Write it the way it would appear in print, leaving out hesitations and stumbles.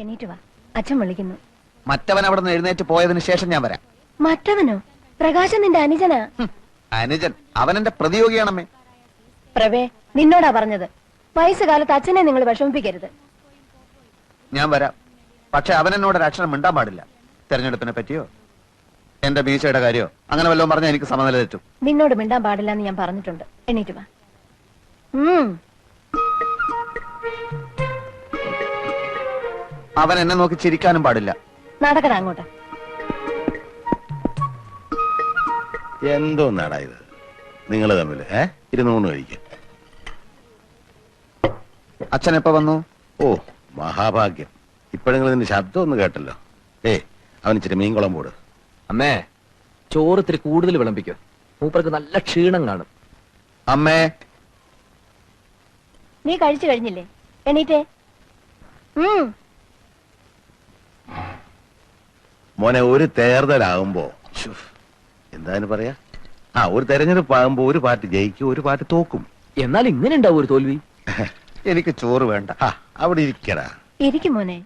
എണീറ്റ് വാ, അച്ഛൻ വിളിക്കുന്നു. മറ്റവൻ അവിടെ നിന്ന് എഴുന്നേറ്റ് പോയതിനു ശേഷം ഞാൻ വരാം. മറ്റവനോ? പ്രകാശൻ നിന്റെ അനുജനാ. അനുജൻ അവൻ എന്റെ പ്രതിയോഗിയാണമ്മേ. പ്രവേ, നിന്നോടാ പറഞ്ഞത്. വയസ്സുകാലത്ത് അച്ഛനെ നിങ്ങൾ വിഷമിപ്പിക്കരുത്. ഞാൻ വരാം, പക്ഷെ അവൻ എന്നോട് ഒരു അക്ഷരം മിണ്ടാൻ പാടില്ല. തെരഞ്ഞെടുപ്പിനെ പറ്റിയോ എന്റെ മീശയുടെ കാര്യോ അങ്ങനെ വല്ലതും പറഞ്ഞാൽ എനിക്ക് സമനില തെറ്റും. നിന്നോട് മിണ്ടാൻ പാടില്ല എന്ന് ഞാൻ പറഞ്ഞിട്ടുണ്ട്. എണീറ്റ് വാ. അവൻ എന്നെ നോക്കി ചിരിക്കാനും പാടില്ല. നടക്കടാ അങ്ങോട്ട്. എന്തോ നാടാ ഇത് നിങ്ങൾ തമ്മിൽ ഇരുന്നൂണ് കഴിക്കും. അച്ഛൻ എപ്പോ വന്നു? ഓ മഹാഭാഗ്യം, ഇപ്പോഴെങ്കിലും നിന്റെ ശബ്ദം ഒന്ന് കേട്ടല്ലോ. അവന് ഇച്ചിരി മീൻകുളം പോട്. അമ്മേ, ചോറ് ഇത്തിരി കൂടുതൽ വിളമ്പിക്കോ, മൂപ്പർക്ക് നല്ല ക്ഷീണം കാണും. അമ്മേ, നീ കഴിച്ചു കഴിഞ്ഞില്ലേ? എണീറ്റേ. മോനെ, ഒരു തേർതലാകുമ്പോ എന്താണ് പറയാ, ഒരു തെരഞ്ഞെടുപ്പ് ആകുമ്പോ ഒരു പാർട്ടി ജയിക്കും, ഒരു പാർട്ടി തോക്കും. എന്നാൽ ഇങ്ങനെ ഉണ്ടാവും ഒരു തോൽവി. എനിക്ക് ചോറ് വേണ്ട. അവിടെ ഇരിക്കടാ. ഇരിക്കും മോനെ.